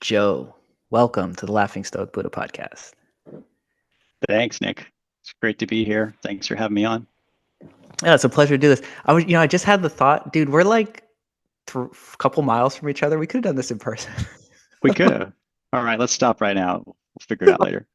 Joe, welcome to the Laughing Stoic Buddha podcast. Thanks, Nick. It's great to be here. Thanks for having me on. Yeah, it's a pleasure to do this. I just had the thought, dude, we're like a couple miles from each other. We could have done this in person. We could have. All right, let's stop right now. We'll figure it out later.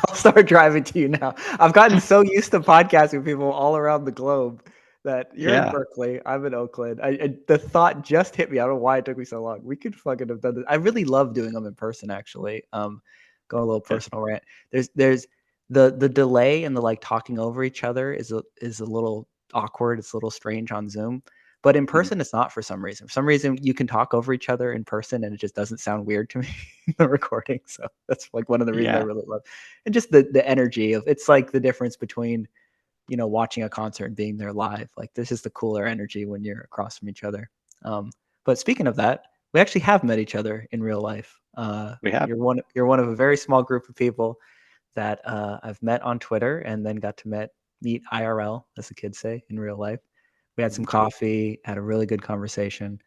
I'll start driving to you now. I've gotten so used to podcasting with people all around the globe that you're in Yeah, Berkeley, I'm in Oakland. The thought just hit me. I don't know why it took me so long. We could fucking have done this. I really love doing them in person, actually. Go a little yeah, personal rant. There's the delay and the like talking over each other is a little awkward. It's a little strange on Zoom. But in mhm, person, it's not for some reason. For some reason, you can talk over each other in person and it just doesn't sound weird to me in the recording. So that's like one of the reasons I yeah, really love. And just the energy of it's like the difference between, watching a concert and being there live. Like this is the cooler energy when you're across from each other. But speaking of that, we actually have met each other in real life. we have. You're one of a very small group of people that I've met on Twitter and then got to meet IRL, as the kids say, in real life. We had some Mhm. coffee, had a really good conversation.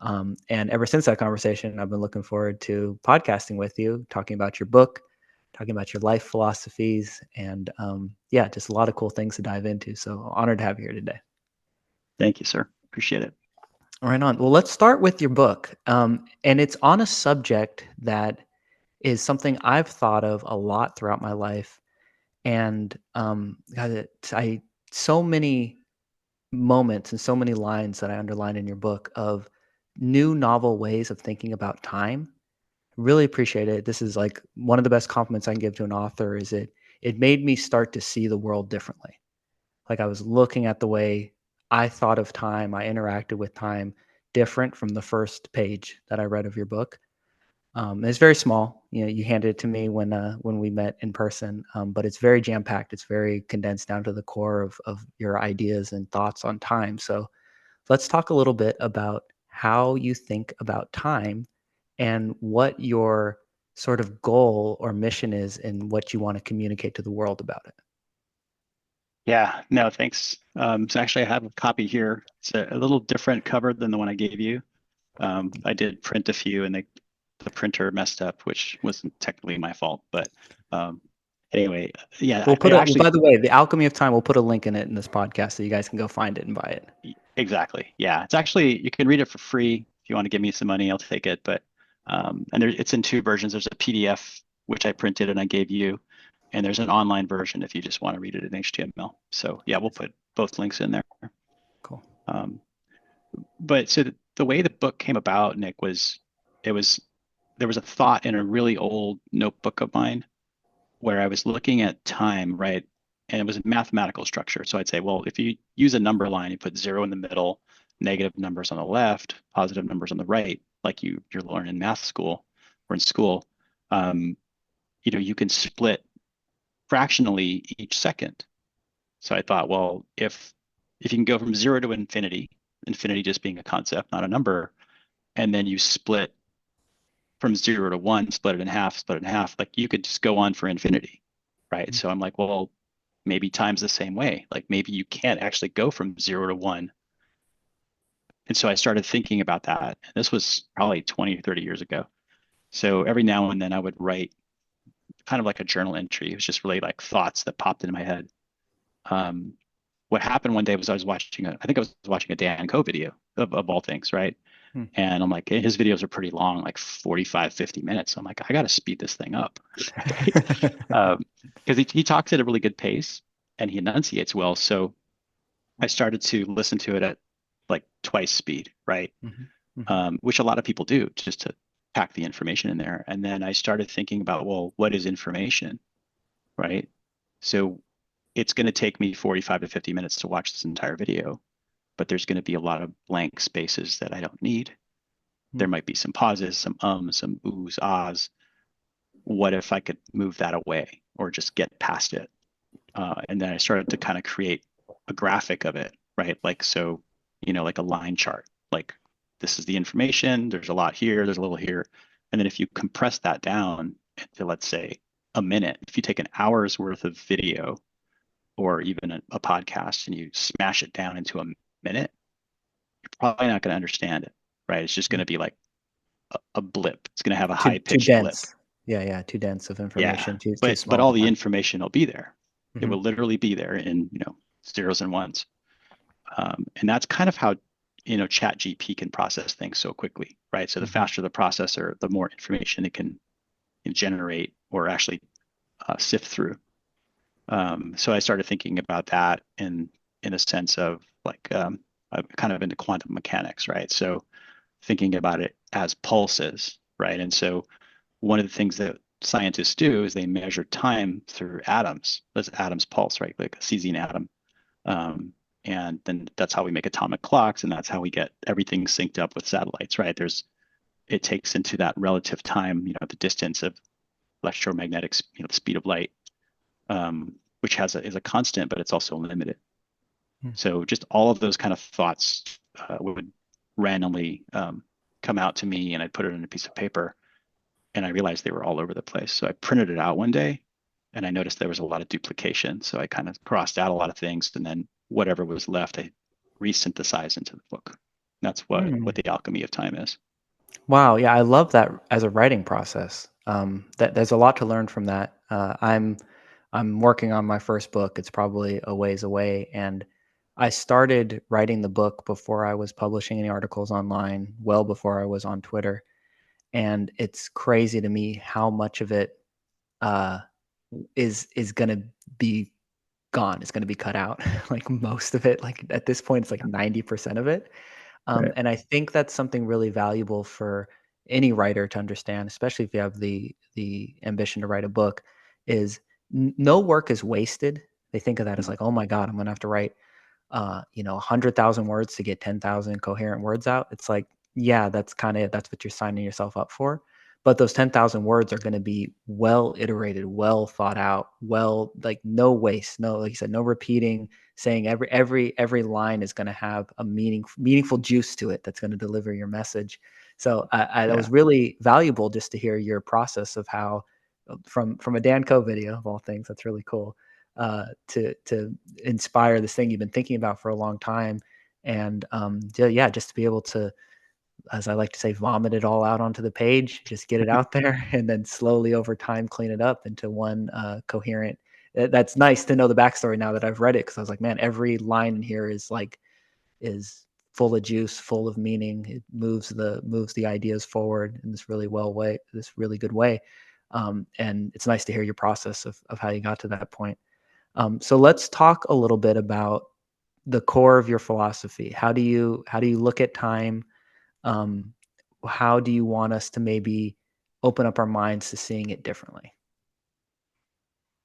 And ever since that conversation, I've been looking forward to podcasting with you, talking about your book, talking about your life philosophies, and yeah, just a lot of cool things to dive into. So honored to have you here today. Thank you, sir. Appreciate it. Right on. Well, let's start with your book. And it's on a subject that is something I've thought of a lot throughout my life. And God, so many moments and so many lines that I underlined in your book of new novel ways of thinking about time. Really appreciate it. This is like one of the best compliments I can give to an author is it made me start to see the world differently. Like I was looking at the way I thought of time, I interacted with time different from the first page that I read of your book. It's very small. You handed it to me when we met in person, but it's very jam packed. It's very condensed down to the core of your ideas and thoughts on time. So let's talk a little bit about how you think about time and what your sort of goal or mission is and what you want to communicate to the world about it. Yeah, no, thanks. So actually, I have a copy here. It's a little different cover than the one I gave you. I did print a few, and the printer messed up, which wasn't technically my fault. But um, anyway, yeah, I Well, actually by the way, The Alchemy of Time, we'll put a link in it in this podcast so you guys can go find it and buy it. exactly. Yeah, it's actually you can read it for free if you want to give me some money, I'll take it. But and it's in two versions. There's a PDF which I printed and I gave you, and there's an online version if you just want to read it in HTML. So yeah, we'll put both links in there. Cool. Um, but so the way the book came about, Nick, was it was there was a thought in a really old notebook of mine where I was looking at time, right? And it was a mathematical structure. So I'd say, well, if you use a number line, you put zero in the middle, negative numbers on the left, positive numbers on the right, like you're learning in math school or in school, um, you can split fractionally each second. So I thought, well, if you can go from zero to infinity, infinity just being a concept, not a number, and then you split from zero to one, split it in half, like you could just go on for infinity, right? So I'm like, well, maybe time's the same way. Like maybe you can't actually go from zero to one. And so I started thinking about that. And this was probably 20 or 30 years ago. So every now and then I would write kind of like a journal entry. It was just really like thoughts that popped into my head. Um, what happened one day was I think I was watching a Dan Co video of all things, right? Hmm. And I'm like, his videos are pretty long, like 45, 50 minutes. So I'm like, I got to speed this thing up, right? Because he talks at a really good pace and he enunciates well. So I started to listen to it at like twice speed, right? Mhm, mhm, Which a lot of people do just to pack the information in there. And then I started thinking about, well, what is information, right? So it's going to take me 45 to 50 minutes to watch this entire video, but there's going to be a lot of blank spaces that I don't need. There mm, might be some pauses, some ums, some oohs, ahs. What if I could move that away or just get past it? And then I started to kind of create a graphic of it, right? Like, so, like a line chart, like this is the information, there's a lot here, there's a little here. And then if you compress that down to, let's say, a minute, if you take an hour's worth of video or even a podcast and you smash it down into a minute, you're probably not going to understand it, right? It's just going mm, to be like a blip. It's going to have a Too high-pitched blip. dense. Yeah, yeah, too dense of Yeah, information, too but small all the bar. information will be there. It Mhm, will literally be there in, zeros and ones. And that's kind of how, Chat GP can process things so quickly, right? So the mhm, faster the processor, the more information it can generate or actually sift through. So I started thinking about that in a sense of like I'm kind of into quantum mechanics, right? So thinking about it as pulses, right? And so one of the things that scientists do is they measure time through atoms. That's atoms pulse, right? Like a cesium atom. Um, and then that's how we make atomic clocks, and that's how we get everything synced up with satellites, right? It takes into that relative time, the distance of electromagnetic, the speed of light, which is a constant, but it's also limited. mm. So just all of those kind of thoughts would randomly come out to me, and I'd put it on a piece of paper, and I realized they were all over the place. So I printed it out one day, and I noticed there was a lot of duplication. So I kind of crossed out a lot of things, and then whatever was left, I resynthesized into the book. That's what Mm. the alchemy of time is. Wow, yeah, I love that as a writing process. That there's a lot to learn from that. I'm working on my first book. It's probably a ways away, and I started writing the book before I was publishing any articles online, well before I was on Twitter. And it's crazy to me how much of it uh, is going to be gone. It's going to be cut out. Like most of it. Like at this point, it's like 90% of it. Right. And I think that's something really valuable for any writer to understand, especially if you have the ambition to write a book, is no work is wasted. They think of that as Mhm. like, oh my God, I'm gonna have to write 100,000 words to get 10,000 coherent words out. It's like, yeah, that's what you're signing yourself up for. But those 10,000 words are going to be well iterated, well thought out, well, like no waste, no, like you said, no repeating, saying every line is going to have a meaningful juice to it that's going to deliver your message. So that Yeah. was really valuable just to hear your process of how from a Dan Co video of all things. That's really cool to inspire this thing you've been thinking about for a long time, and yeah, just to be able to, as I like to say, vomit it all out onto the page, just get it out there, and then slowly over time clean it up into one coherent. That's nice to know the backstory now that I've read it, because I was like, man, every line in here is full of juice, full of meaning. It moves the ideas forward in this really good way. And it's nice to hear your process of how you got to that point. So let's talk a little bit about the core of your philosophy. How do you look at time? Um, how do you want us to maybe open up our minds to seeing it differently?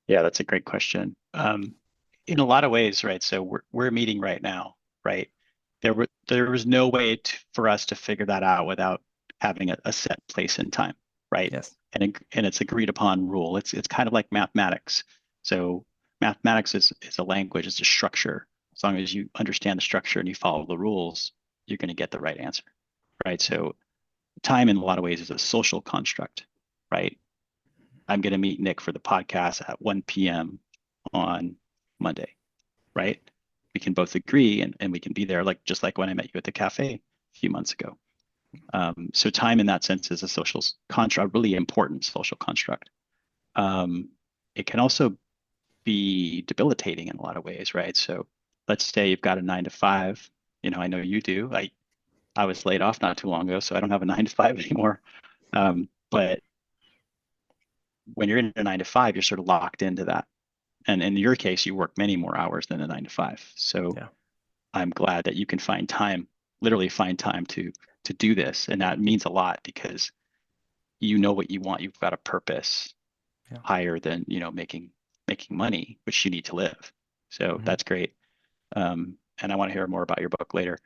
Yeah, that's a great question. In a lot of ways, right? So we're meeting right now, right? There was no way for us to figure that out without having a set place and time, right? Yes. And it's agreed upon rule. It's kind of like mathematics. So mathematics is a language, it's a structure. As long as you understand the structure and you follow the rules, you're going to get the right answer, right? So time in a lot of ways is a social construct, right? I'm going to meet Nick for the podcast at 1 p.m. on Monday, right? We can both agree and we can be there like just like when I met you at the cafe a few months ago. So time in that sense is a social construct, really important social construct. Um, it can also be debilitating in a lot of ways, right? So let's say you've got a 9 to 5. I know you do. I was laid off not too long ago, so I don't have a 9 to 5 anymore. But when you're in a 9 to 5, you're sort of locked into that. And in your case, you work many more hours than a 9 to 5. So Yeah. I'm glad that you can find time, literally find time to do this. And that means a lot because you know what you want. You've got a purpose Yeah. higher than, making money, which you need to live. So Mhm. that's great. And I want to hear more about your book later.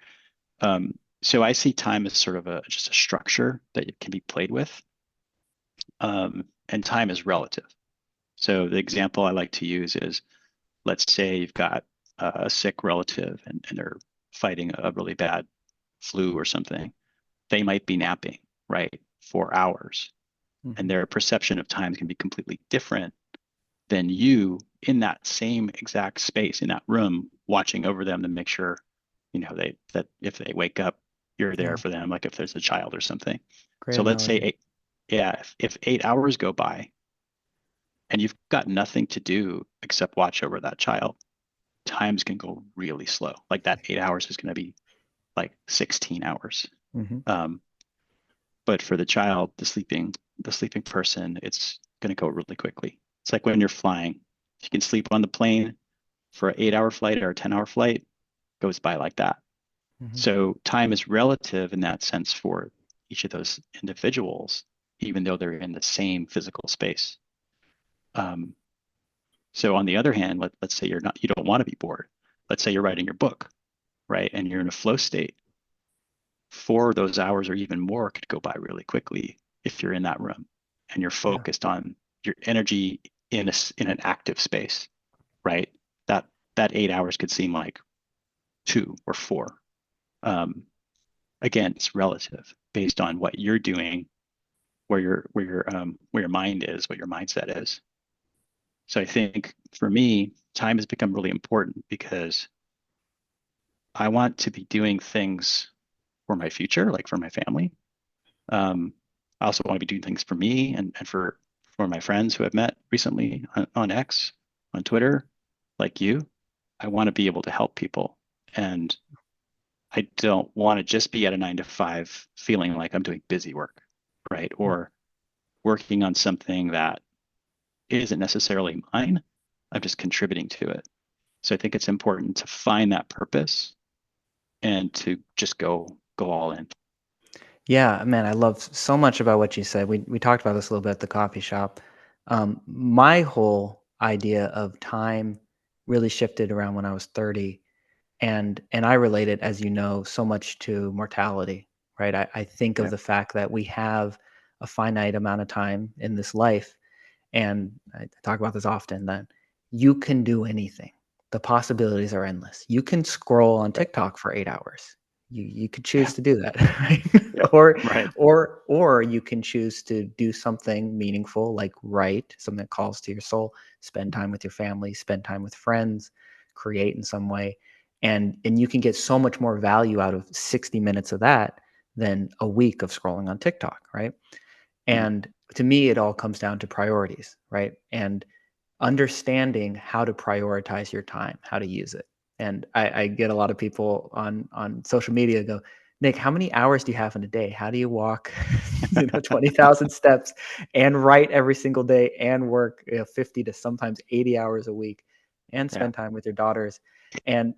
So I see time as sort of just a structure that it can be played with. And time is relative. So the example I like to use is, let's say you've got a sick relative and they're fighting a really bad flu or something. They might be napping, right, for hours, and Mhm. their perception of time can be completely different than you in that same exact space in that room, watching over them to make sure, they that if they wake up, you're there Yeah. for them, like if there's a child or something. Great So let's say analogy. yeah, if 8 hours go by and you've got nothing to do except watch over that child, times can go really slow. Like that 8 hours is going to be like 16 hours. Hmm. Um, but for the child, the sleeping person, it's going to go really quickly. It's like when you're flying. If you can sleep on the plane for an 8 hour flight or a 10-hour flight, it goes by like that. Hmm. So time is relative in that sense for each of those individuals, even though they're in the same physical space. Um, so on the other hand, let's say you don't want to be bored. Let's say you're writing your book, right? And you're in a flow state. 4 of those hours or even more could go by really quickly if you're in that room and you're Yeah. focused on your energy in an active space, right? That that 8 hours could seem like 2 or 4. Um, Again, it's relative based on what you're doing, where your mind is, what your mindset is. So I think for me, time has become really important because I want to be doing things for my future, like for my family. Um, I also want to be doing things for me and for my friends who I've met recently on X, on Twitter, like you. I want to be able to help people. And I don't want to just be at a 9 to 5 feeling like I'm doing busy work, right? Or working on something that isn't necessarily mine. I'm just contributing to it. So I think it's important to find that purpose and to just go all in. Yeah, man, I love so much about what you said. We talked about this a little bit at the coffee shop. My whole idea of time really shifted around when I was 30, and I relate it, as you know, so much to mortality, right? I think of Yeah, the fact that we have a finite amount of time in this life, and I talk about this often, that you can do anything. The possibilities are endless. You can scroll on right. TikTok for 8 hours. You could Yeah, choose to do that, right? yeah, or right. or you can choose to do something meaningful, like write something that calls to your soul, spend time with your family, spend time with friends, create in some way, and you can get so much more value out of 60 minutes of that than a week of scrolling on TikTok, right? Mhm. And to me, it all comes down to priorities, right? And understanding how to prioritize your time, how to use it. And I get a lot of people on social media go, Nick, how many hours do you have in a day? How do you walk, 20,000 steps and write every single day and work 50 to sometimes 80 hours a week and Yeah, spend time with your daughters? And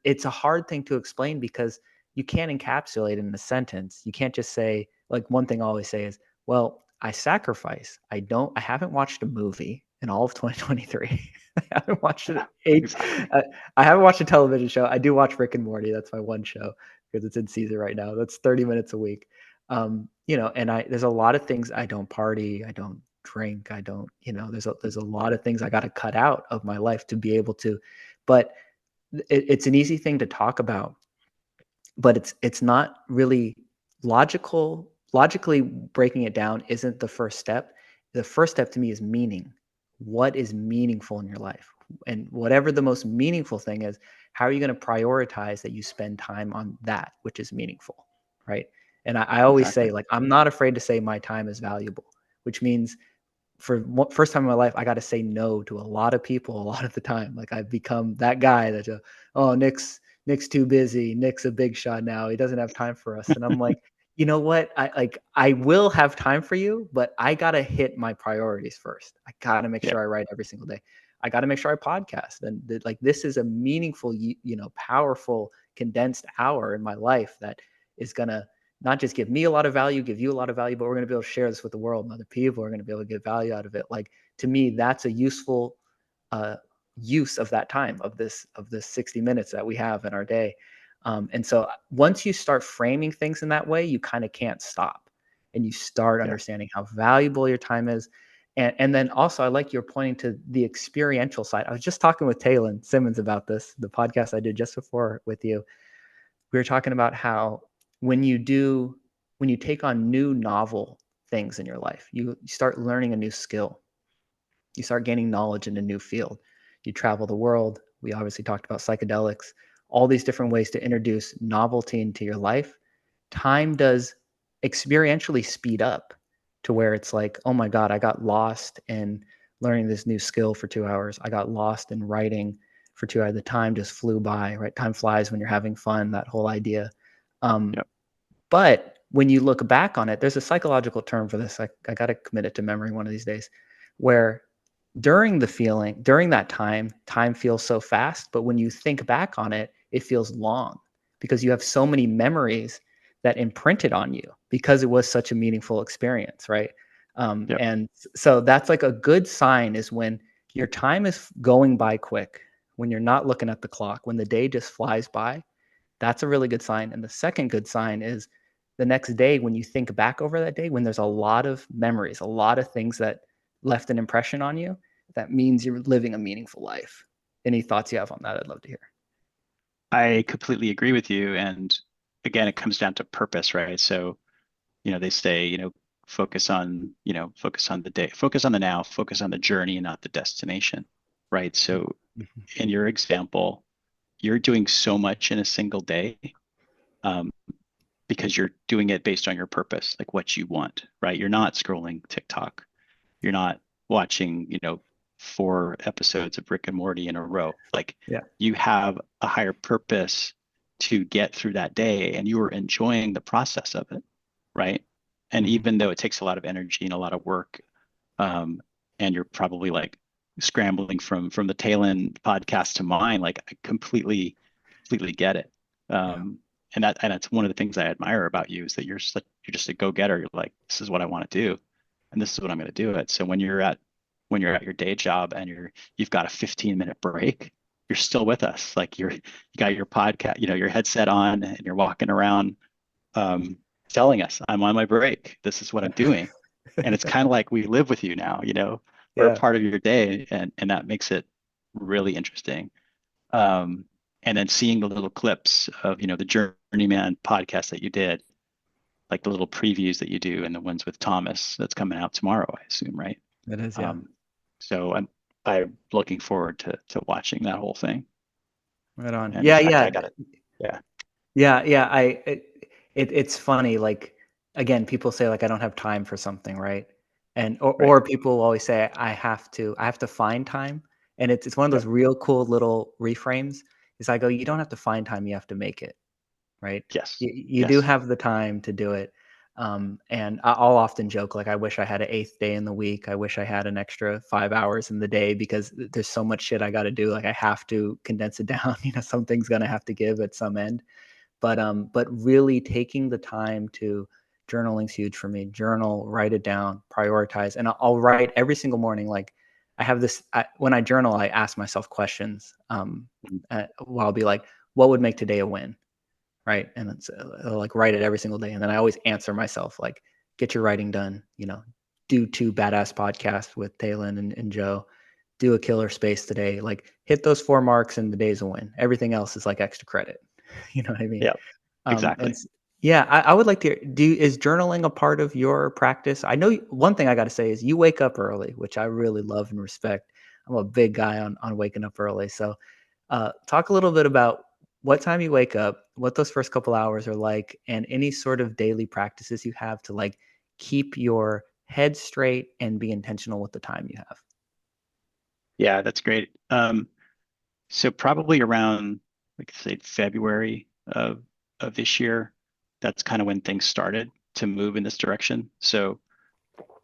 it's a hard thing to explain because you can't encapsulate it in a sentence. You can't just say, like, one thing I always say is, well, I sacrifice. I haven't watched a movie in all of 2023. I haven't watched yeah, it eight. exactly. Uh, I haven't watched a television show. I do watch Rick and Morty. That's my one show because it's in season right now. That's 30 minutes a week. And there's a lot of things. I don't party. I don't drink. I don't, there's a lot of things I got to cut out of my life to be able to, but it's an easy thing to talk about, but it's not really logically breaking it down isn't the first step. The first step to me is meaning. What is meaningful in your life? And whatever the most meaningful thing is, how are you going to prioritize that you spend time on that which is meaningful, right? And I always say, Exactly. like, I'm not afraid to say my time is valuable, which means for first time in my life, I got to say no to a lot of people a lot of the time. Like, I've become that guy that, oh, Nick's too busy. Nick's a big shot now. He doesn't have time for us. And I'm like, you know what? I will have time for you, but I gotta hit my priorities first. I gotta make Yeah, sure I write every single day. I gotta make sure I podcast. And like, this is a meaningful, powerful, condensed hour in my life that is gonna not just give me a lot of value, give you a lot of value, but we're going to be able to share this with the world, and other people are going to be able to get value out of it. Like, to me, that's a useful uh, use of that time, of this 60 minutes that we have in our day. And so once you start framing things in that way, you kind of can't stop, and you start yeah, understanding how valuable your time is. And then also, I like you're pointing to the experiential side. I was just talking with Taylor Simmons about this, the podcast I did just before with you. We were talking about how when you do when you take on new novel things in your life, you start learning a new skill, you start gaining knowledge in a new field, you travel the world. We obviously talked about psychedelics, all these different ways to introduce novelty into your life. Time does experientially speed up to where it's like, oh my God, I got lost in learning this new skill for 2 hours. I got lost in writing for 2 hours. The time just flew by, right? Time flies when you're having fun, that whole idea. Um, Yep. but when you look back on it, there's a psychological term for this. I got to commit it to memory one of these days, where during that time feels so fast, but when you think back on it, it feels long because you have so many memories that imprinted on you because it was such a meaningful experience, right? Yep. And so that's like a good sign is when your time is going by quick, when you're not looking at the clock, when the day just flies by. That's a really good sign. And the second good sign is the next day when you think back over that day, when there's a lot of memories, a lot of things that left an impression on you, that means you're living a meaningful life. Any thoughts you have on that? I'd love to hear. I completely agree with you. And again, it comes down to purpose, right? So, they say, focus on the day, focus on the now, focus on the journey and not the destination, right? So Mhm. in your example, you're doing so much in a single day, um, because you're doing it based on your purpose, like what you want, right? You're not scrolling TikTok. You're not watching, 4 episodes of Rick and Morty in a row. Like Yeah. you have a higher purpose to get through that day and you are enjoying the process of it, right? And Mhm. even though it takes a lot of energy and a lot of work, um, and you're probably like scrambling from the tail end podcast to mine, like I completely get it. Yeah. And that's one of the things I admire about you is that you're just a go-getter. You're like, this is what I want to do, and this is what I'm going to do it. So when you're at your day job and you've got a 15-minute break, you're still with us. Like you got your podcast, your headset on, and you're walking around, um, telling us, I'm on my break. This is what I'm doing. And it's kind of like we live with you now, we're a Yeah. part of your day, and that makes it really interesting. Um, and then seeing the little clips of, the Journeyman podcast that you did, like the little previews that you do and the ones with Thomas that's coming out tomorrow, I assume, right? It is. Yeah. Um, so I'm looking forward to watching that whole thing. Right on. And in Yeah. fact, Yeah. I got it. Yeah, Yeah, yeah. It's funny. Like again, people say like I don't have time for something, right? And right. or people always say I have to find time, and it's one of those Yep. real cool little reframes. Is I go, you don't have to find time, you have to make it, right? Yes. You do Yes. have the time to do it. And I'll often joke like I wish I had an eighth day in the week. I wish I had an extra 5 hours in the day because there's so much shit I got to do. Like I have to condense it down. Something's gonna have to give at some end, but really taking the time to journaling's huge for me. Journal, write it down, prioritize, and I'll write every single morning. Like I have this when I journal, I ask myself questions. Mhm. Well, I'll be like, what would make today a win, right? And it's I'll like write it every single day, and then I always answer myself like, get your writing done. Do 2 badass podcasts with Taylor and Joe. Do a killer space today. Like hit those 4 marks, and the day's a win. Everything else is like extra credit. You know what I mean? Yep. And Exactly. yeah, I would like to do is journaling a part of your practice? I know one thing I got to say is you wake up early, which I really love and respect. I'm a big guy on waking up early. So, talk a little bit about what time you wake up, what those first couple hours are like, and any sort of daily practices you have to like keep your head straight and be intentional with the time you have. Yeah, that's great. So probably around, like say February of this year, that's kind of when things started to move in this direction. So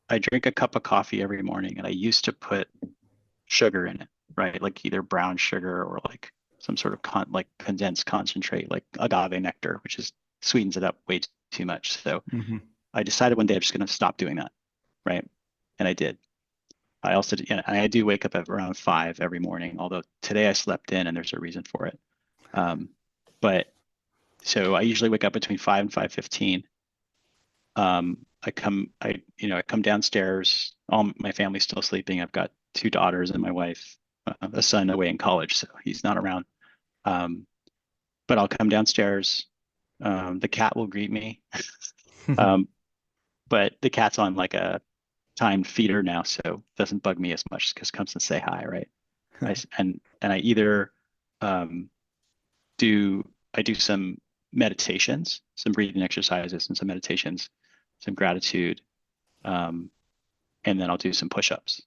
I drink a cup of coffee every morning, and I used to put sugar in it, right? Like either brown sugar or like some sort of like condensed concentrate, like agave nectar, which is sweetens it up way too much. So Hmm. I decided one day I'm just going to stop doing that, right? And I did. I also, yeah, I do wake up at around 5 every morning, although today I slept in and there's a reason for it. Um, but so I usually wake up between 5 and 5:15. I come downstairs. All my family's still sleeping. I've got 2 daughters and my wife, a son away in college, so he's not around. Um, but I'll come downstairs. The cat will greet me. Um, but the cat's on like a timed feeder now, so it doesn't bug me as much because it comes to say hi, right? And I either um, do I do some meditations, some breathing exercises, and some meditations, some gratitude, um, and then I'll do some push-ups.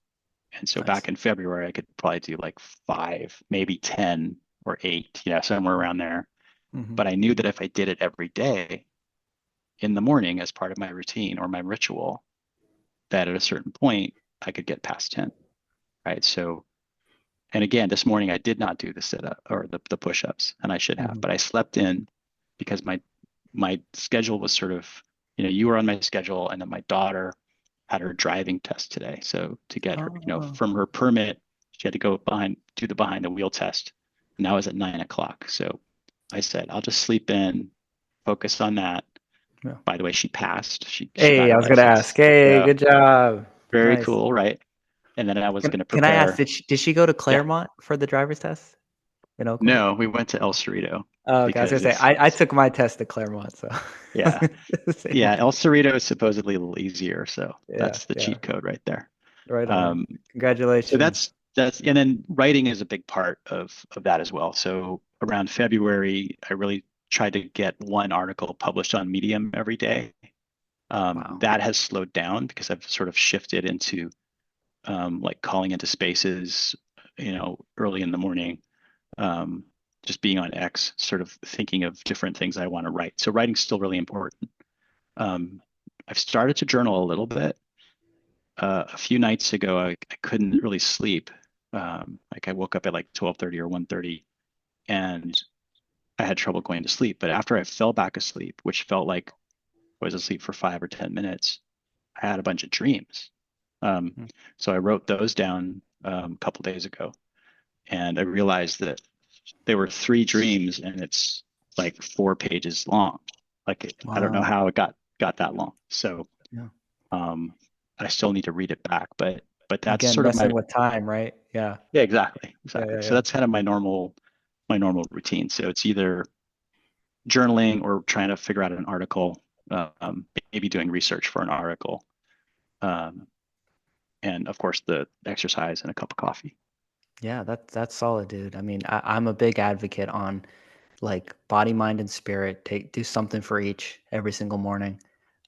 And so Nice. back in February, I could probably do like 5, maybe 10 or 8, somewhere around there. Hmm. But I knew that if I did it every day in the morning as part of my routine or my ritual, that at a certain point I could get past 10, right? So, and again, this morning I did not do the sit up or the push-ups, and I should have, Hmm. but I slept in because my schedule was sort of, you were on my schedule, and then my daughter had her driving test today. So to get her, Oh, from her permit, she had to go do the behind the wheel test. And that was at 9 o'clock. So I said, I'll just sleep in, focus on that. yeah. By the way, she passed. She got Hey, I her was gonna ask. license. Hey, Yeah, good job. very Nice. cool, right? And then I was going to Can I ask, prepare. did she go to Yeah. Claremont for the driver's test in Oakland? No, we went to El Cerrito Oh, okay. I was gonna because say I took my test at Claremont, so yeah, same yeah, thing. El Cerrito is supposedly a little easier. So Yeah, that's the yeah. cheat code right there. Right on. Um, So Congratulations. and then writing is a big part of that as well. So around February, I really tried to get one article published on Medium every day. Wow. That has slowed down because I've sort of shifted into like calling into spaces, early in the morning, um, just being on X, sort of thinking of different things I want to write. So writing's still really important. Um, I've started to journal a little bit. A few nights ago, I couldn't really sleep. Like I woke up at like 12:30 or 1:30, and I had trouble going to sleep. But after I fell back asleep, which felt like I was asleep for 5 or 10 minutes, I had a bunch of dreams. Um, Hmm. so I wrote those down a couple days ago, and I realized that there were three dreams, and it's like 4 pages long. Like I don't know Wow. how it got that long. So Yeah. um, I still need to read it back, but that's Again, sort of messing my with time, right? Yeah. yeah, exactly, Yeah, exactly. yeah, So yeah. that's kind of my normal routine. So it's either journaling or trying to figure out an article, maybe doing research for an article, um, and of course the exercise and a cup of coffee. Yeah, that's solid, dude. I mean, I'm a big advocate on like body, mind, and spirit. Do something for each every single morning.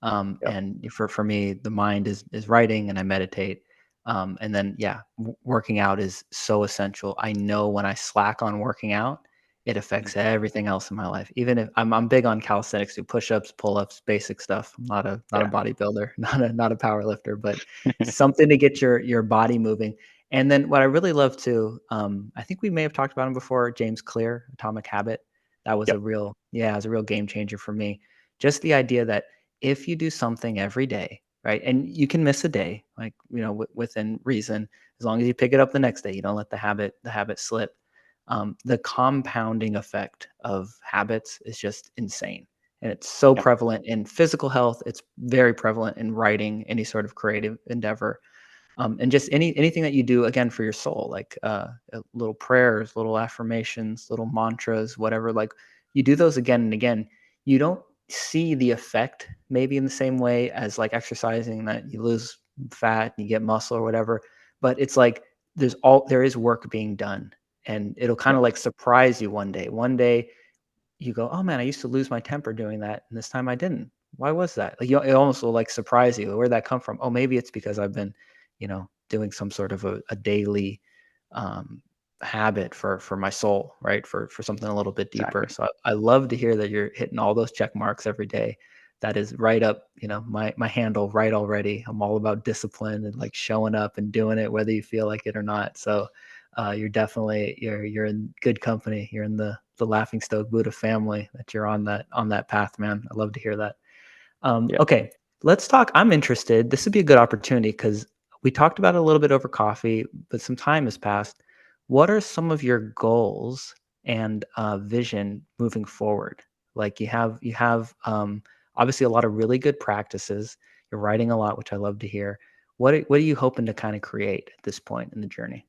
Yep. And for me, the mind is writing, and I meditate. And then yeah, working out is so essential. I know when I slack on working out, it affects everything else in my life. Even if I'm big on calisthenics, do push-ups, pull-ups, basic stuff. I'm not a Yeah. bodybuilder, not a power lifter, but something to get your body moving. And then what I really love too, I think we may have talked about him before, James Clear, Atomic Habit. That was Yep. a real, yeah, it was a real game changer for me. Just the idea that if you do something every day, right, and you can miss a day, like within reason, as long as you pick it up the next day, you don't let the habit slip. The compounding effect of habits is just insane, and it's so Yep. prevalent in physical health. It's very prevalent in writing, any sort of creative endeavor, and just anything that you do again for your soul, like little prayers, little affirmations, little mantras, whatever. Like you do those again and again, you don't see the effect maybe in the same way as like exercising, that you lose fat and you get muscle or whatever. But it's like there is work being done, and it'll kind Yep. of like surprise you one day. One day you go, oh man, I used to lose my temper doing that, and this time I didn't. Why was that? Like it almost will like surprise you. Where'd that come from? Oh, maybe it's because I've been, doing some sort of a daily um, habit for my soul, right? For something a little bit deeper. Exactly. So I love to hear that you're hitting all those check marks every day. That is right up, my handle right already. I'm all about discipline and like showing up and doing it whether you feel like it or not. So you're in good company. You're in the Laughing Stoke Buddha family. That you're on that path, man. I love to hear that. Yep. Okay, let's talk. I'm interested. This would be a good opportunity because we talked about it a little bit over coffee, but some time has passed. What are some of your goals and vision moving forward? Like you have obviously a lot of really good practices. You're writing a lot, which I love to hear. What are you hoping to kind of create at this point in the journey?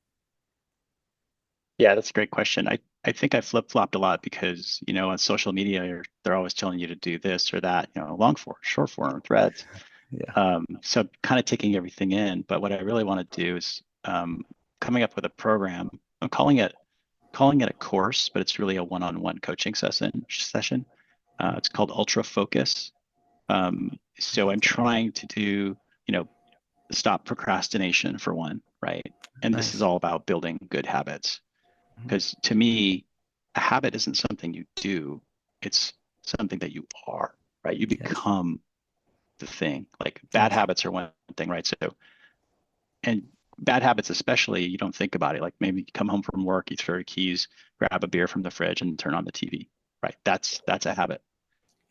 Yeah, that's a great question. I think I flip-flopped a lot because, on social media, they're always telling you to do this or that, long form, short form, threads. Yeah. So I'm kind of taking everything in, but what I really want to do is coming up with a program. I'm calling it a course, but it's really a one-on-one coaching session. It's called Ultra Focus. So I'm That's awesome. trying to do, you know, stop procrastination for one, right? And this is Nice. all about building good habits. Mhm. Because to me, a habit isn't something you do, it's something that you are, right? You Yes. become the thing. Like bad Yes. habits are one thing, right? So, and bad habits, especially, you don't think about it. Like maybe you come home from work, you throw your keys, grab a beer from the fridge, and turn on the TV, right? That's a habit.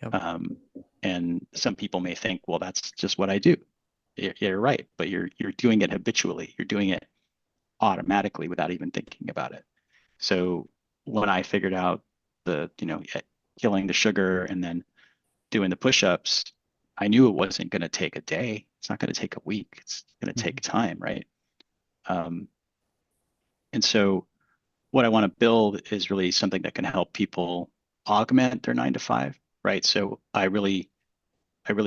Yep. Um, and some people may think, well, that's just what I do. You're right, but you're doing it habitually. You're doing it automatically without even thinking about it. So when I figured out killing the sugar and then doing the push-ups, I knew it wasn't going to take a day. It's not going to take a week. It's going to take Mhm. time, right? Um, and so what I want to build is really something that can help people augment their 9 to 5, right? So I really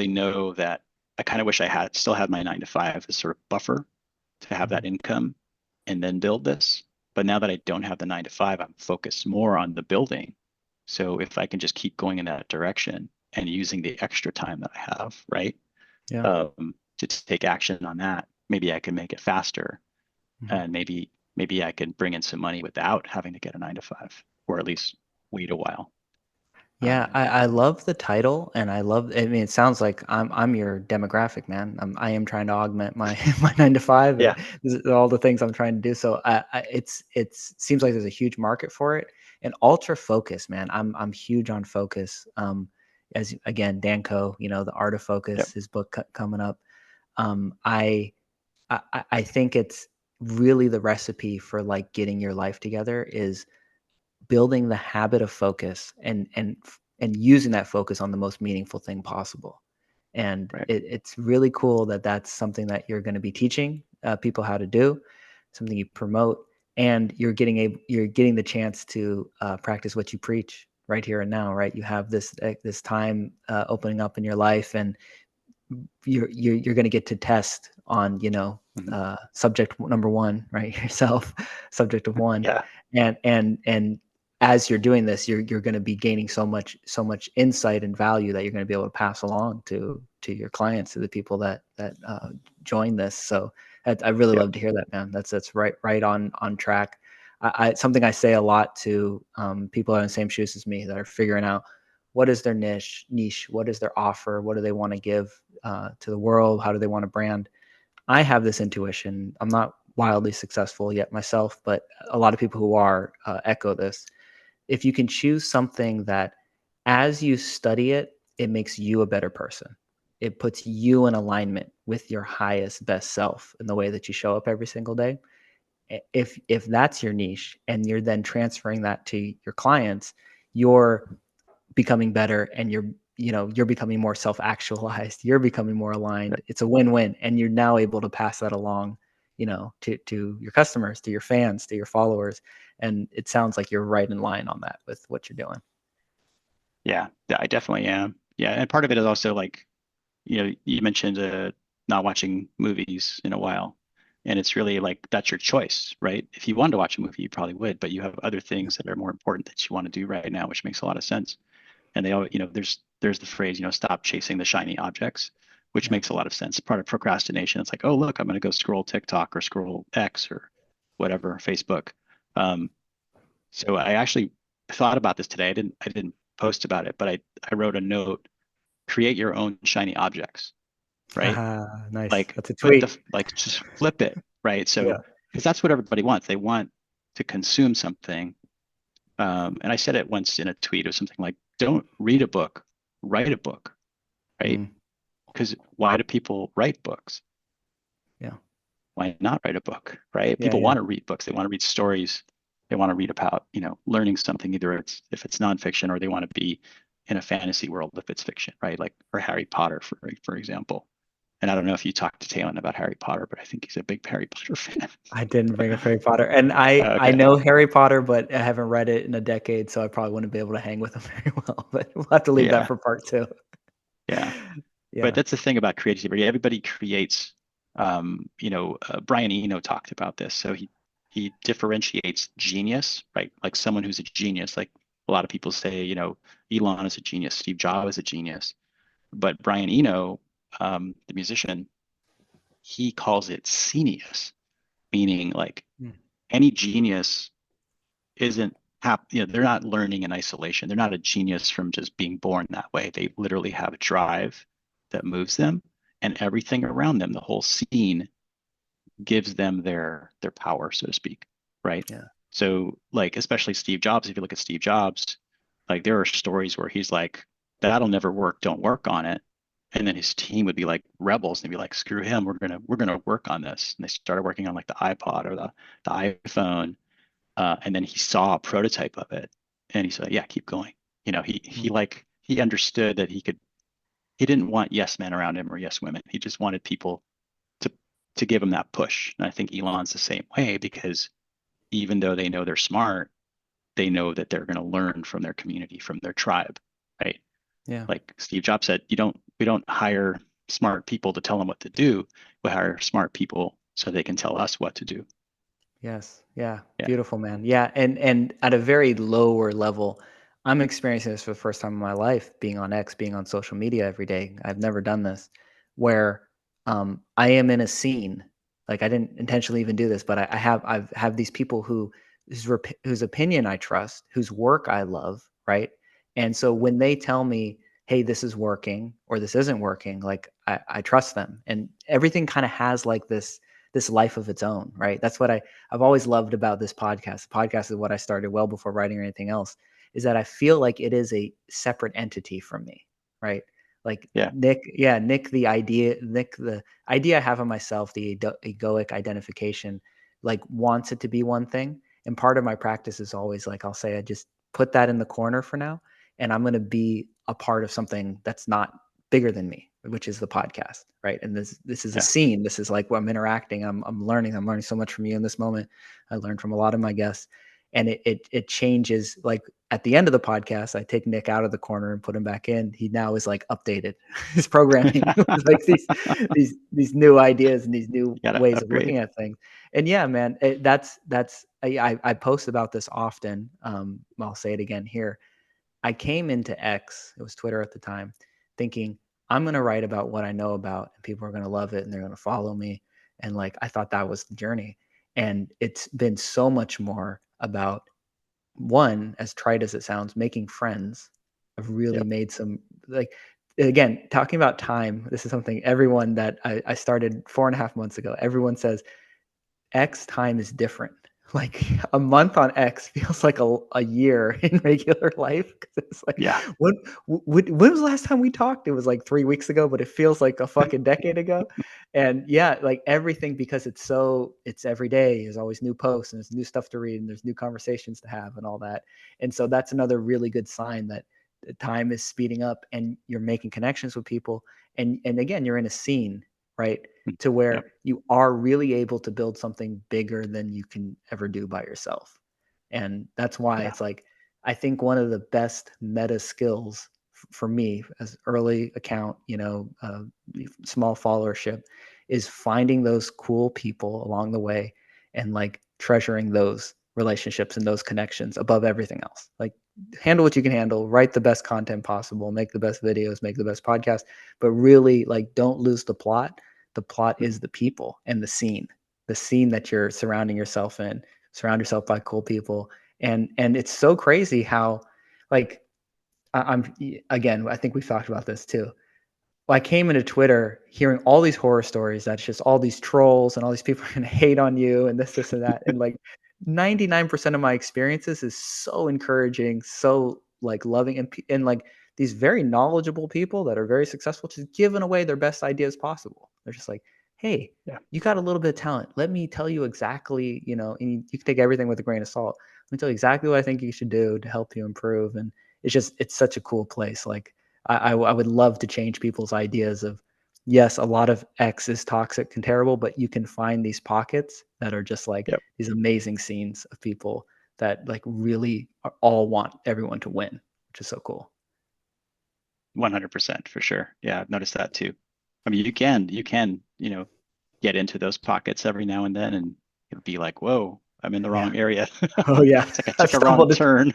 know that I kind of wish I had still had my 9 to 5 as sort of buffer to have that Mhm. income and then build this. But now that I don't have the 9 to 5, I'm focused more on the building. So if I can just keep going in that direction and using the extra time that I have, right, Yeah. to take action on that, maybe I can make it faster, Mhm. and maybe I can bring in some money without having to get a 9 to 5, or at least wait a while. Yeah, I love the title, and I mean, it sounds like I'm your demographic, man. I am trying to augment my my 9 to 5, and Yeah, this is all the things I'm trying to do. So it's seems like there's a huge market for it. And ultra focus, man. I'm huge on focus. As again, Danco, The Art of yep, Focus, his book coming up. Um, I I think it's really the recipe for like getting your life together is building the habit of focus and using that focus on the most meaningful thing possible. And right, it's really cool that that's something that you're going to be teaching people how to do, something you promote, and you're getting the chance to practice what you preach right here and now. Right, you have this time opening up in your life, and you're going to get to test on mhm, subject number one, right? Yourself, subject of one. yeah, And as you're doing this, you're going to be gaining so much insight and value that you're going to be able to pass along to your clients, to the people that join this. So I really yep, love to hear that, man. That's right on track. Something I say a lot to people that are in the same shoes as me, that are figuring out what is their niche, what is their offer, what do they want to give to the world, how do they want to brand. I have this intuition. I'm not wildly successful yet myself, but a lot of people who are echo this. If you can choose something that, as you study it, it makes you a better person. It puts you in alignment with your highest, best self in the way that you show up every single day. If that's your niche, and you're then transferring that to your clients, you're becoming better, and you're becoming more self-actualized, you're becoming more aligned. It's a win-win, and you're now able to pass that along, to your customers, to your fans, to your followers. And it sounds like you're right in line on that with what you're doing. yeah, yeah, I definitely am. Yeah, and part of it is also like, you mentioned not watching movies in a while, and it's really like that's your choice, right? If you wanted to watch a movie, you probably would, but you have other Yeah. things that are more important that you want to do right now, which makes a lot of sense. And they all, there's the phrase, stop chasing the shiny objects, which Yeah. makes a lot of sense. Part of procrastination. It's like, oh, look, I'm going to go scroll TikTok or scroll X or whatever, Facebook. Um, so I actually thought about this today. I didn't post about it, but I wrote a note: create your own shiny objects, right? Haha, nice. Like That's a put tweet. just flip it, right? Yeah. So because that's what everybody wants. They want to consume something. And I said it once in a tweet or something like, don't read a book, write a book, right? Mm, Because why do people write books? yeah. Why not write a book, right? Yeah. People Yeah. want to read books. They want to read stories. They want to read about, learning something, either it's if it's nonfiction, or they want to be in a fantasy world if it's fiction, right? Like for Harry Potter, for example. And I don't know if you talked to Talon about Harry Potter, but I think he's a big Harry Potter fan. I didn't bring up Harry Potter, and I Okay. know Harry Potter, but I haven't read it in a decade, so I probably wouldn't be able to hang with him very well. But we'll have to leave that Yeah. for part two. Yeah. But Yeah. that's the thing about creativity. Everybody creates. Brian Eno talked about this. So he differentiates genius, right? Like someone who's a genius. Like a lot of people say, Elon is a genius, Steve Jobs is a genius. But Brian Eno, the musician, he calls it genius, meaning like Mm. any genius isn't they're not learning in isolation. They're not a genius from just being born that way. They literally have a drive that moves them, and everything around them, the whole scene, gives them their power, so to speak, right? Yeah. So like especially Steve Jobs, if you look at Steve Jobs, like there are stories where he's like, that'll never work, don't work on it. And then his team would be like rebels and they'd be like, screw him, we're gonna work on this. And they started working on like the iPod or the iPhone. And then he saw a prototype of it and he said, yeah, keep going. He Mm. like he understood that he didn't want yes men around him or yes women. He just wanted people to to give him that push. And I think Elon's the same way because even though they know they're smart, they know that they're going to learn from their community, from their tribe, right? Yeah. Like Steve Jobs said, we don't hire smart people to tell them what to do. We hire smart people so they can tell us what to do. Yes. Yeah. Yeah. Beautiful, man. Yeah. And at a very lower level, I'm experiencing this for the first time in my life, being on X, being on social media every day. I've never done this, where I am in a scene. Like I didn't intentionally even do this, but I've have these people whose opinion I trust, whose work I love, right? And so when they tell me, hey, this is working or this isn't working, like I trust them. And everything kind of has like this life of its own, right? That's what I've always loved about this podcast. The podcast is what I started well before writing or anything else, is that I feel like it is a separate entity from me, right? Like Yeah. Nick, the idea I have of myself, the egoic identification, like wants it to be one thing. And part of my practice is always like, I'll say, I just put that in the corner for now. And I'm going to be a part of something that's not bigger than me, which is the podcast, right? And this is a Yeah. scene. This is like where I'm interacting. I'm learning. I'm learning so much from you in this moment. I learned from a lot of my guests, and it changes. Like at the end of the podcast, I take Nick out of the corner and put him back in. He now is like updated his programming with like these new ideas and these new You gotta ways of upgrade. looking at things. And yeah, man, that's I post about this often. I'll say it again here. I came into X, it was Twitter at the time, thinking I'm going to write about what I know about and people are going to love it and they're going to follow me. And like, I thought that was the journey. And it's been so much more about one, as trite as it sounds, making friends. I've really Yep. made some, like, again, talking about time. This is something everyone that I started 4.5 months ago, everyone says, X time is different. Like a month on X feels like a year in regular life because it's like Yeah. when was the last time we talked? It was like 3 weeks ago, but it feels like a fucking decade ago. And yeah, like everything because it's every day. There's always new posts and there's new stuff to read and there's new conversations to have and all that. And so that's another really good sign that the time is speeding up and you're making connections with people. And again, you're in a scene, right? To Yep. where you are really able to build something bigger than you can ever do by yourself. And that's why Yeah. it's like, I think one of the best meta skills for me as early account, small followership is finding those cool people along the way and like treasuring those relationships and those connections above everything else. Like handle what you can handle, write the best content possible, make the best videos, make the best podcast, but really like don't lose the plot. The plot is the scene, the scene that you're surrounding yourself in. Surround yourself by cool people, and it's so crazy how, like, I'm again. I think we've talked about this too. I came into Twitter hearing all these horror stories that's just all these trolls and all these people are gonna hate on you and this and that. And like 99% of my experiences is so encouraging, so like loving and like these very knowledgeable people that are very successful just giving away their best ideas possible. They're just like, hey, Yeah. you got a little bit of talent. Let me tell you exactly, and you can take everything with a grain of salt. Let me tell you exactly what I think you should do to help you improve. And it's such a cool place. Like I would love to change people's ideas of, yes, a lot of X is toxic and terrible, but you can find these pockets that are just like Yep. these amazing scenes of people that like really all want everyone to win, which is so cool. 100% for sure. Yeah, I've noticed that too. I mean, you can, get into those pockets every now and then and it'll be like, whoa, I'm in the Yeah. wrong area. Oh yeah. It's like I I've took a wrong stumbled turn.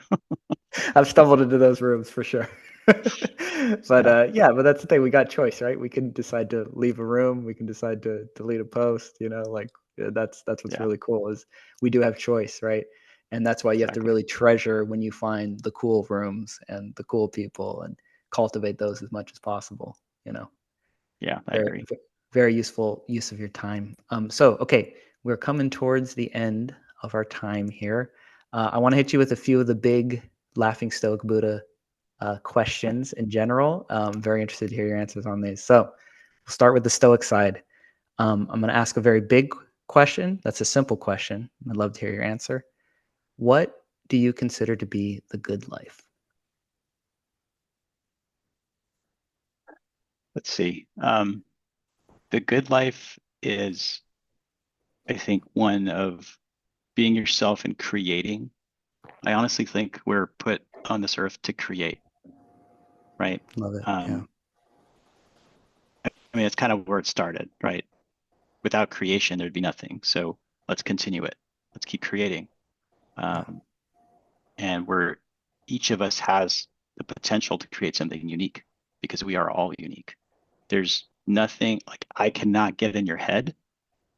I've stumbled into those rooms for sure. But Yeah. yeah, but that's the thing. We got choice, right? We can decide to leave a room. We can decide to delete a post. Like that's what's Yeah. really cool is we do have choice, right? And that's why you have to Exactly. really treasure when you find the cool rooms and the cool people and cultivate those as much as possible. You know, Yeah, I very agree. very useful use of your time. So okay, we're coming towards the end of our time here. I want to hit you with a few of the big laughing stoic Buddha questions in general. Very interested to hear your answers on these. So we'll start with the Stoic side. I'm going to ask a very big question. That's a simple question. I'd love to hear your answer. What do you consider to be the good life? Let's see. The good life is, I think, one of being yourself and creating. I honestly think we're put on this earth to create, right? Love it. Yeah. Um, I mean, it's kind of where it started, right? Without creation, there'd be nothing. So let's continue it. Let's keep creating. Yeah. Um, and we're each of us has the potential to create something unique because we are all unique. There's nothing like I cannot get in your head.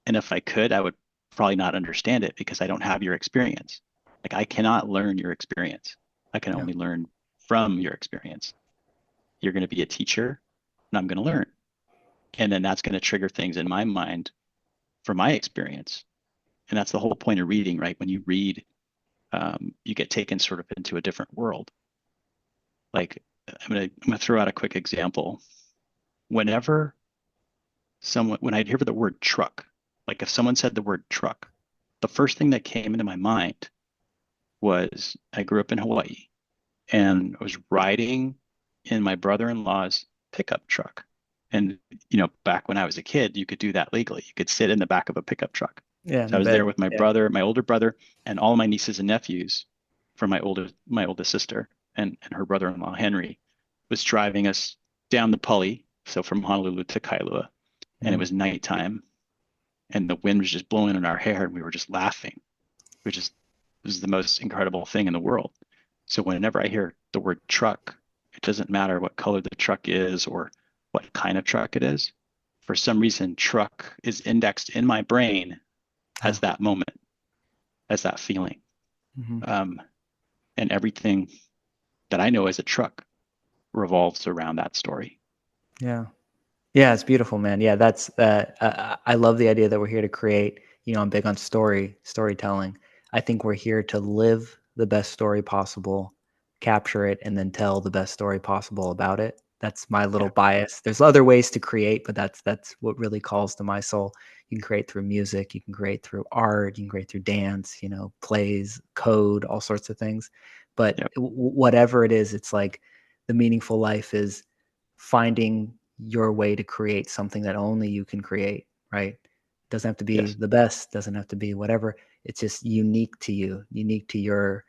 And if I could, I would probably not understand it because I don't have your experience. Like I cannot learn your experience. I can Yeah. only learn from your experience. You're going to be a teacher and I'm going to learn. And then that's going to trigger things in my mind for my experience. And that's the whole point of reading, right? When you read, you get taken sort of into a different world. Like I'm gonna throw out a quick example. Whenever when I'd hear the word truck, like if someone said the word truck, the first thing that came into my mind was I grew up in Hawaii and I was riding in my brother-in-law's pickup truck. And back when I was a kid, you could do that legally. You could sit in the back of a pickup truck. Yeah. So In I the was there bed. with my Yeah. brother, my older brother, and all my nieces and nephews from my oldest sister and her brother-in-law Henry was driving us down the Pully, so from Honolulu to Kailua, and it Mm. was nighttime, and the wind was just blowing in our hair, and we were just laughing. We just It was the most incredible thing in the world. So whenever I hear the word truck, it doesn't matter what color the truck is or what kind of truck it is. For some reason, truck is indexed in my brain Yeah. as that moment, as that feeling. Hmm. Um, and everything that I know as a truck revolves around that story. Yeah. Yeah, it's beautiful, man. Yeah, that's I love the idea that we're here to create. I'm big on storytelling. I think we're here to live the best story possible, capture it, and then tell the best story possible about it. That's my little Yeah. bias. There's other ways to create, but that's what really calls to my soul. You can create through music, you can create through art, you can create through dance, plays, code, all sorts of things. But Yep. whatever it is, it's like the meaningful life is finding your way to create something that only you can create, right? Doesn't have to be Yes. the best, doesn't have to be whatever. It's just unique to you, unique to your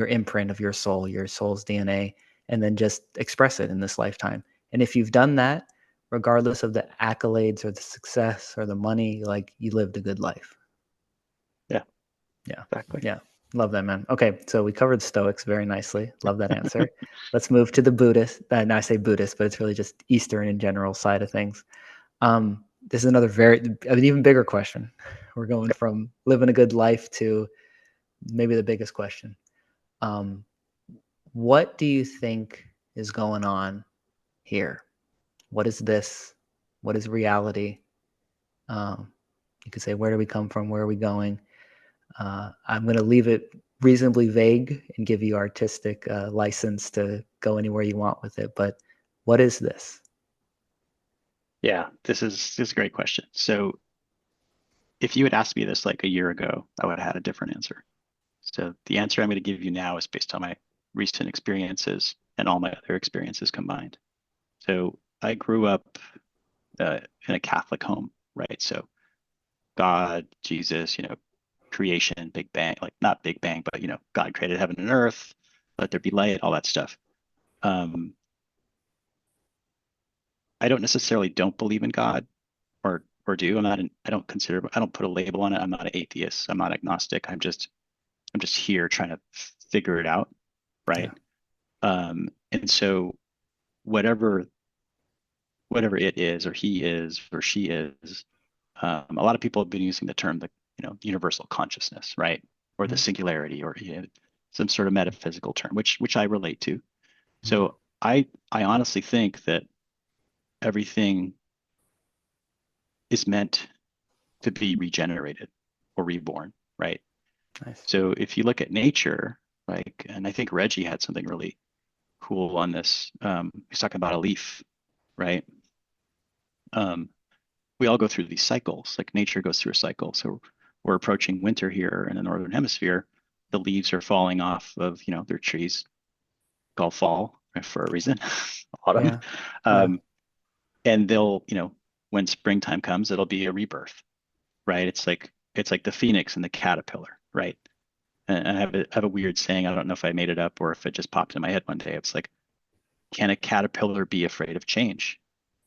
imprint of your soul's DNA, and then just express it in this lifetime. And if you've done that, regardless of the accolades or the success or the money, like you lived a good life. Yeah. Yeah. Exactly. Yeah. Love that, man. Okay. So we covered the Stoics very nicely. Love that answer. Let's move to the Buddhist. And I say Buddhist, but it's really just Eastern in general side of things. This is another an even bigger question. We're going Okay. from living a good life to maybe the biggest question. Um, what do you think is going on here? What is this? What is reality? Um, you could say, where do we come from? Where are we going? I'm going to leave it reasonably vague and give you artistic license to go anywhere you want with it. But what is this? Yeah. This is a great question. So if you had asked me this like a year ago, I would have had a different answer. So the answer I'm going to give you now is based on my recent experiences and all my other experiences combined. So I grew up in a Catholic home, right? So God, Jesus, creation, Big Bang, like not Big Bang, but God created heaven and earth, let there be light, all that stuff. Um, I don't necessarily don't believe in God or do. I don't consider I don't put a label on it. I'm not an atheist. I'm not agnostic. I'm just here trying to figure it out, Yeah. right? And so whatever whatever it is or he is or she is. A lot of people have been using the term the universal consciousness, right? Or the Mhm. singularity, or some sort of metaphysical term, which I relate to. Mhm. So I honestly think that everything is meant to be regenerated or reborn, right? Nice. So if you look at nature, like, and I think Reggie had something really cool on this. He's talking about a leaf, right? Um, we all go through these cycles. Like nature goes through a cycle. So we're approaching winter here in the northern hemisphere. The leaves are falling off of their trees, called fall for a reason, autumn, Yeah. Yeah. um, and they'll when springtime comes, it'll be a rebirth, right? It's like the phoenix and the caterpillar, right? And I have a weird saying. I don't know if I made it up or if it just popped in my head one day. It's like, can a caterpillar be afraid of change?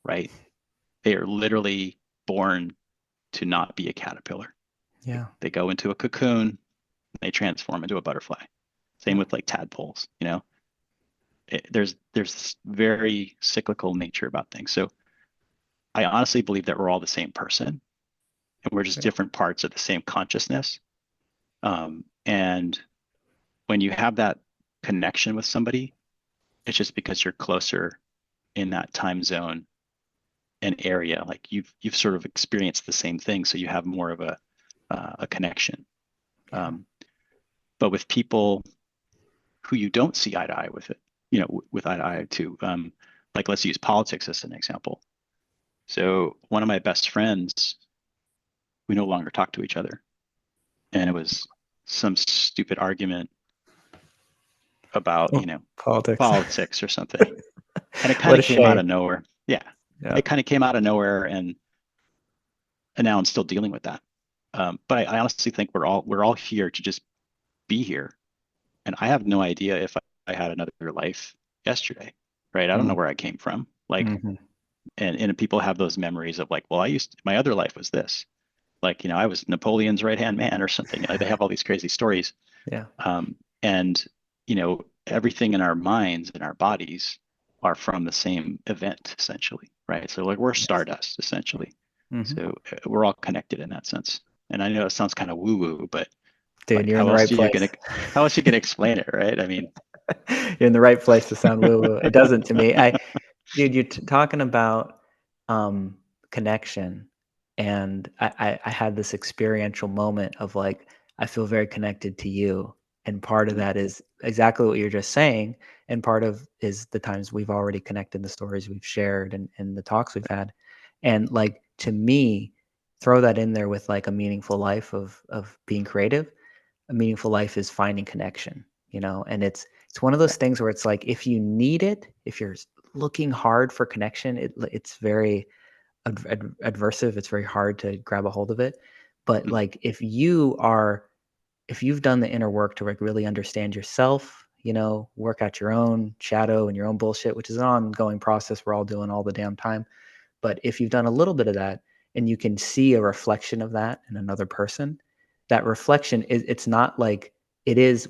Right? They are literally born to not be a caterpillar. Yeah. They go into a cocoon, they transform into a butterfly. Same Yeah. with like tadpoles, there's this very cyclical nature about things. So I honestly believe that we're all the same person and we're just Yeah. different parts of the same consciousness. And when you have that connection with somebody, it's just because you're closer in that time zone and area. Like you've sort of experienced the same thing, so you have more of a connection. Yeah. Um, but with people who you don't see eye to eye with it, with eye to eye too. Like let's use politics as an example. So one of my best friends, we no longer talk to each other, and it was some stupid argument about Oh, politics. politics or something, and it kind What of a came out shame. of nowhere. Yeah, Yeah. it kind of came out of nowhere, and now I'm still dealing with that. But I honestly think we're all here to just be here, and I have no idea if I had another life yesterday, right? I don't know Mm. where I came from, like, Hmm. and people have those memories of like, well, my other life was this, like, I was Napoleon's right hand man or something. They have all these crazy stories, Yeah. and everything in our minds and our bodies are from the same event essentially, right? So like we're Yes. stardust essentially. Hmm. So we're all connected in that sense. And I know it sounds kind of woo woo, but Dude, like you're in the right place. how else you gonna explain it, right? I mean, You're in the right place to sound woo woo. It doesn't to me. Dude, you're talking about connection, and I had this experiential moment of like I feel very connected to you, and part of mm, that is exactly what you're just saying, and part of is the times we've already connected, the stories we've shared, and the talks we've had, and like to me, throw that in there with like a meaningful life of being creative. A meaningful life is finding connection, and it's one of yeah, those things where it's like if you need it, if you're looking hard for connection, it's very adversive. It's very hard to grab a hold of it. But mm, like if you've done the inner work to like really understand yourself, work out your own shadow and your own bullshit, which is an ongoing process we're all doing all the damn time. But if you've done a little bit of that and you can see a reflection of that in another person, that reflection is it's not like it is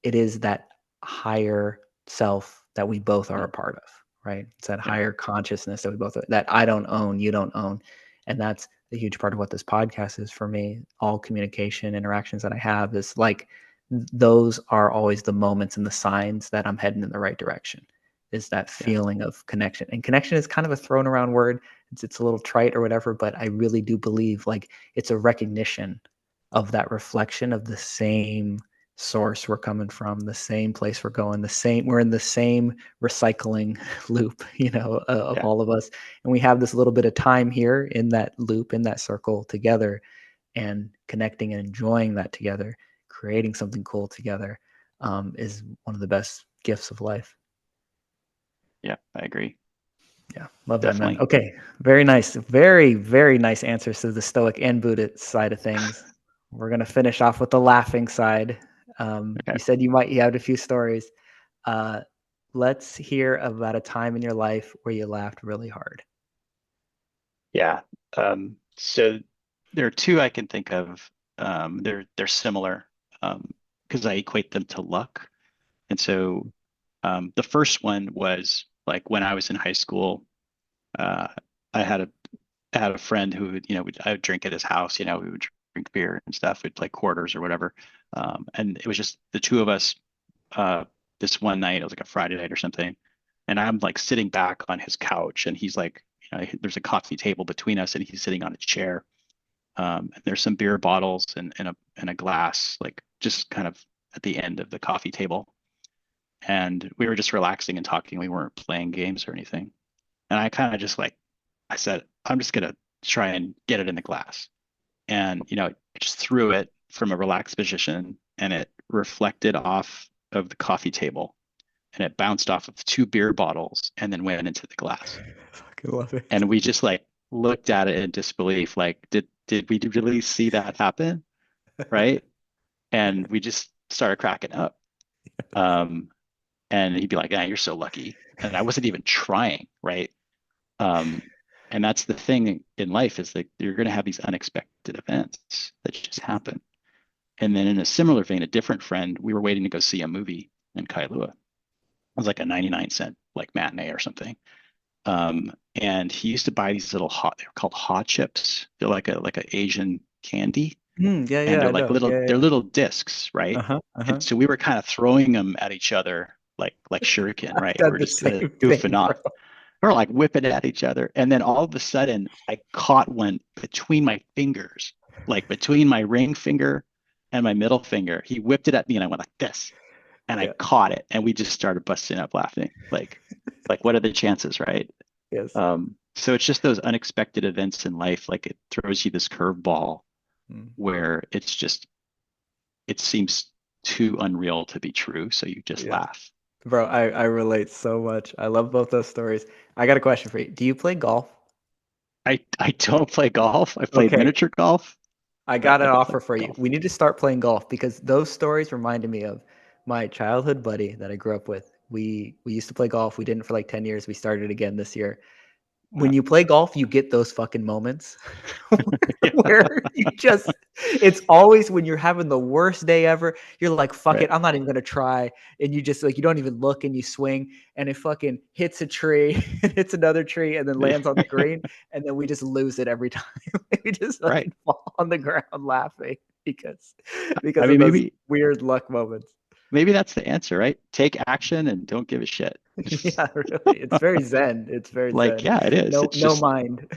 it is that higher self that we both are a mm, part of, right? It's that yeah, higher consciousness that we both that I don't own, you don't own. And that's a huge part of what this podcast is for me. All communication interactions that I have is like those are always the moments and the signs that I'm heading in the right direction. Is that yeah, feeling of connection. And connection is kind of a thrown around word. It's a little trite or whatever, but I really do believe like it's a recognition of that reflection of the same source we're coming from, the same place we're going, we're in the same recycling loop, of yeah, all of us. And we have this little bit of time here in that loop, in that circle together and connecting and enjoying that together, creating something cool together is one of the best gifts of life. yeah, I agree. Yeah, love that, man. Definitely. Okay, very nice. Very, very nice answers to the Stoic and Buddhist side of things. We're gonna finish off with the laughing side. Okay. You said you had a few stories. Uh, let's hear about a time in your life where you laughed really hard. Yeah. So there are two I can think of. They're similar because I equate them to luck. And so the first one was Like when I was in high school, uh, I had a I had a friend who would, I would drink at his house. We would drink beer and stuff. We'd play quarters or whatever. And it was just the two of us. Uh, this one night, it was like a Friday night or something, and I'm like sitting back on his couch, and he's like, there's a coffee table between us, and he's sitting on a chair. And there's some beer bottles and a glass, like just kind of at the end of the coffee table. And we were just relaxing and talking. We weren't playing games or anything. And I kind of just like, I said, I'm just gonna try and get it in the glass. And, I just threw it from a relaxed position and it reflected off of the coffee table and it bounced off of two beer bottles and then went into the glass. Fucking love it. And we just like looked at it in disbelief, like, did we really see that happen? Right. And we just started cracking up. Um, and he'd be like, "Ah, you're so lucky." And I wasn't even trying, right? Um, and that's the thing in life is that you're going to have these unexpected events that just happen. And then in a similar vein, a different friend, we were waiting to go see a movie in Kailua. It was like a 99 cent like matinee or something. And he used to buy these little they were called hot chips. They're like a Asian candy. Yeah, And yeah, I know. Yeah, they're yeah. little discs, right? Uh-huh, uh-huh. And so we were kind of throwing them at each other like shuriken, I've right? done We're the just kind of same goofing thing, bro. off. We're like whipping it at each other. And then all of a sudden I caught one between my fingers, like between my ring finger and my middle finger. He whipped it at me and I went like this. And I Yeah. caught it and we just started busting up laughing. Like what are the chances, right? Yes. So it's just those unexpected events in life, like it throws you this curveball Mm. where it seems too unreal to be true. So you just Yeah. laugh. Bro, I relate so much. I love both those stories. I got a question for you. Do you play golf? I don't play golf. I've played Okay. miniature golf, I but got I an don't play offer for you. golf. We need to start playing golf because those stories reminded me of my childhood buddy that I grew up with. We used to play golf. We didn't for like 10 years. We started again this year. When Uh, you play golf, you get those fucking moments yeah, where you just, it's always when you're having the worst day ever. You're like, fuck it, right. I'm not even going to try. And you just like, you don't even look and you swing and it fucking hits a tree and hits another tree and then lands on the green. And then we just lose it every time. We just Right. fucking fall on the ground laughing because, I because mean, of those weird luck moments. maybe that's the answer, right? Take action and don't give a shit. Yeah, really. It's very zen. It's very Like, zen. yeah, it is. No, It's no just mind.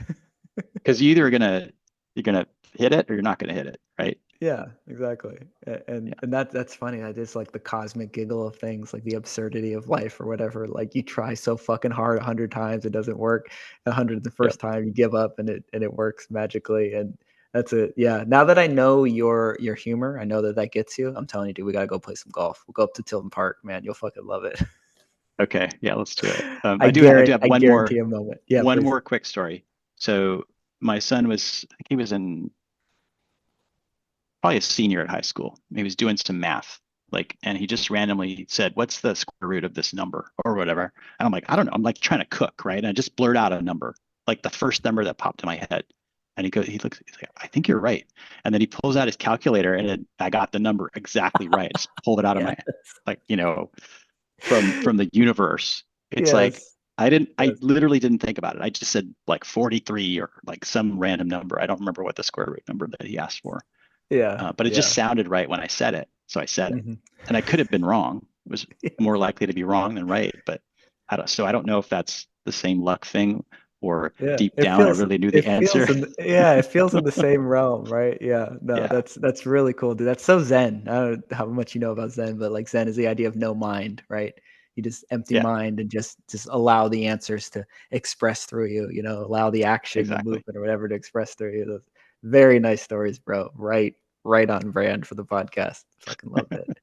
because you're gonna hit it or you're not gonna hit it, right? Yeah, exactly. And Yeah. and that's funny. That is like the cosmic giggle of things, like the absurdity of life or whatever. Like you try so fucking hard 100 times, it doesn't work. 100 the Yep. first time, you give up, and it works magically. And that's it. Yeah. Now that I know your humor, I know that that gets you. I'm telling you, dude, we gotta go play some golf. We'll go up to Tilton Park, man. You'll fucking love it. Okay. Yeah, let's do it. I do have I guarantee a moment. Yeah, one please. more quick story. So my son I think he was in probably a senior at high school. He was doing some math, like, and he just randomly said, "What's the square root of this number?" or whatever. And I'm like, I don't know. I'm like trying to cook, right? And I just blurt out a number, like the first number that popped in my head. And he's like, "I think you're right." And then he pulls out his calculator, and I got the number exactly right. I just pulled it out of Yeah. my, like, from the universe. It's like Yes. I Yes. literally didn't think about it. I just said like 43 or like some random number. I don't remember what the square root number that he asked for. Yeah. But it just Yeah. sounded right when I said it. So I said it. Mhm. And I could have been wrong. It was more likely to be wrong than right. But I don't know if that's the same luck thing or Yeah, deep down I really knew the it answer. feels in the, yeah, it feels in the same realm, right? Yeah. No, Yeah. that's really cool, dude. That's so zen. I don't know how much you know about zen, but like zen is the idea of no mind, right? You just empty Yeah. mind and just allow the answers to express through you, allow the action, the Exactly. movement or whatever to express through you. Those very nice stories, bro. Right on brand for the podcast. Fucking loved it.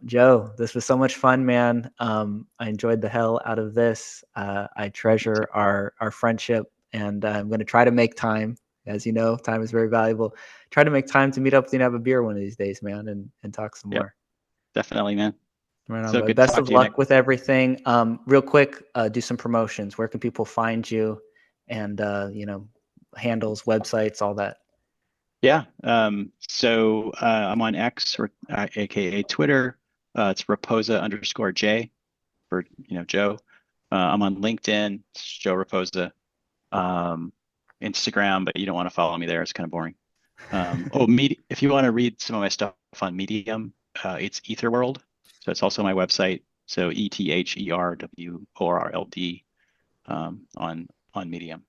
Joe, this was so much fun, man. I enjoyed the hell out of this. I Me too. treasure our friendship, and I'm going to try to make time. As you know, time is very valuable. Try to make time to meet up with you and have a beer one of these days, man, and talk some Yep. more. Definitely, man. Right on, So bud. good to Best talk of to you, Nick. luck with everything. Real quick, do some promotions. Where can people find you? And handles, websites, all that. Yeah. I'm on X or AKA Twitter. It's Rapoza_J for Joe. I'm on LinkedIn, it's Joe Rapoza, um, Instagram, but you don't want to follow me there. It's kind of boring. If you want to read some of my stuff on Medium, it's Etherworld. So it's also my website. So ETHERWORLD on Medium.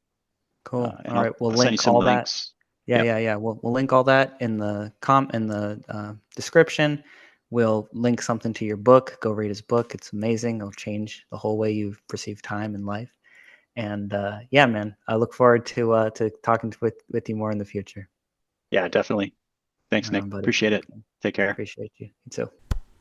Cool. And All right. We'll I'll send you link some all that. links. Yeah, Yep. yeah, yeah. We'll link all that in the description. We'll link something to your book. Go read his book. It's amazing. It'll change the whole way you perceive time in life. And yeah, man, I look forward to talking with you more in the future. Yeah, definitely. Thanks, Right Nick. on, buddy. Appreciate it. Okay. Take care. Appreciate you. You too.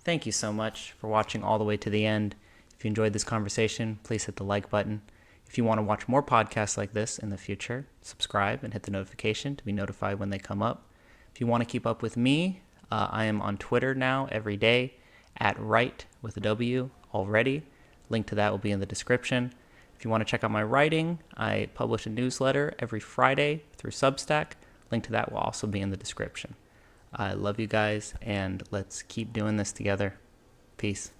Thank you so much for watching all the way to the end. If you enjoyed this conversation, please hit the like button. If you want to watch more podcasts like this in the future, subscribe and hit the notification to be notified when they come up. If you want to keep up with me, I am on Twitter now every day at Write with a W already. Link to that will be in the description. If you want to check out my writing, I publish a newsletter every Friday through Substack. Link to that will also be in the description. I love you guys, and let's keep doing this together. Peace.